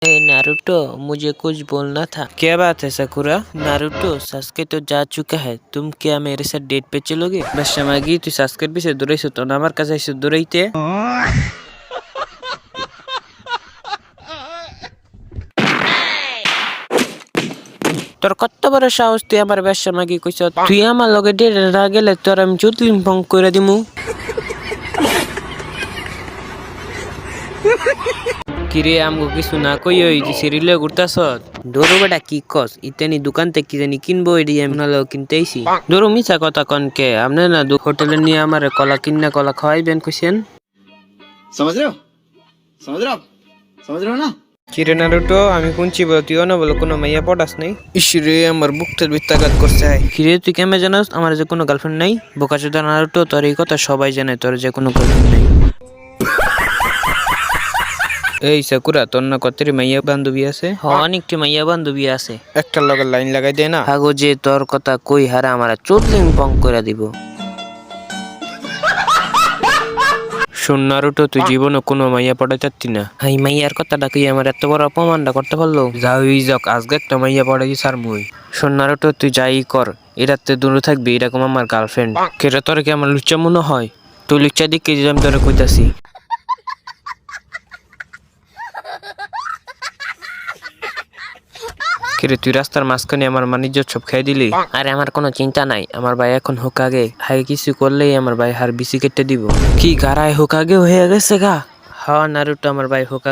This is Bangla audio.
नारुतो, मुझे कुछ बोलना था। क्या बात है साकुरा? नारुतो, सास्के तो जा चुका है, तुम क्या मेरे साथ डेट पे चलोगे? बस मागी তুই সাসকের পিছে দৌড়াইছো তো আমার কাছে এসে দৌড়াইতে। তোর কত বড় সাহস তুই আমার ব্যবসা মাগি কইছ? তুই আমার লগে ডেটে না গেলে তোর আমি চুতলিম ফং করে দিমু। কিরে আমগো কিছু না কই ওই যে সিরিলে ঘুরতাছ? ধরো বেটা কি কস? ইতানি দোকান থেকে কি জানি কিনবো এডি আমি নালো কিনতেইছি। ধরো মিছা কথা কনকে আপনি না হোটেলে নিয়ে আমার কলা কিন্না কলা খাওয়াইবেন কইছেন। समझ रहे हो समझ रहे हो आप समझ रहे हो ना। কিরে নারুটো আমি কোনছি বল তুই না বলো কোনো মাইয়া পটাস নাই? ইসরে আমার বুকটার বিত্তাঘাত করছে। কিরে তুই কেমনে জানাস আমার যে কোনো গার্লফ্রেন্ড নাই? বোকাচোদা নারুটো তোর এই কথা সবাই জানে তোর যে কোনো গার্লফ্রেন্ড নাই। এই সাকুরা তোর না কতরি মাইয়া বান্ধবী আছে? অনেকটি মাইয়া বান্ধবী আছে। একটা লগে লাইন লাগাই দে না। হাগো যে তোর কথা কই হারা আমার চোদলিং পং করে দিব। শোন নারুটো তুই জীবনে কোনো মাইয়া পড়াইতারতি না। এই মাইয়ার কথাটা কি আমার এত বড় অপমানটা করতে পারলো? যাও যাক আজকে একটা মাইয়া পড়াই সার মুই। শোন নারুটো তুই যাই কর এরাতে দূরে থাকবি এরকম আমার গার্লফ্রেন্ড। কেটা তোর কি আমার লুচ্চা মনে হয়? তুই লুচ্চা দিকে আমি তোরে কইতাছি। কিরে তুই রাস্তার মাঝখানে আমার মানিজ্য সব খাই দিলি? আরে আমার কোনো চিন্তা নাই, আমার ভাই এখন হোক আগে হাই কিছু করলেই আমার ভাই হার বিসি কেটে দিব। কি গারায় হোক আগে হয়ে গেছে গা? হ্যাঁ নারুটো আমার ভাই হোক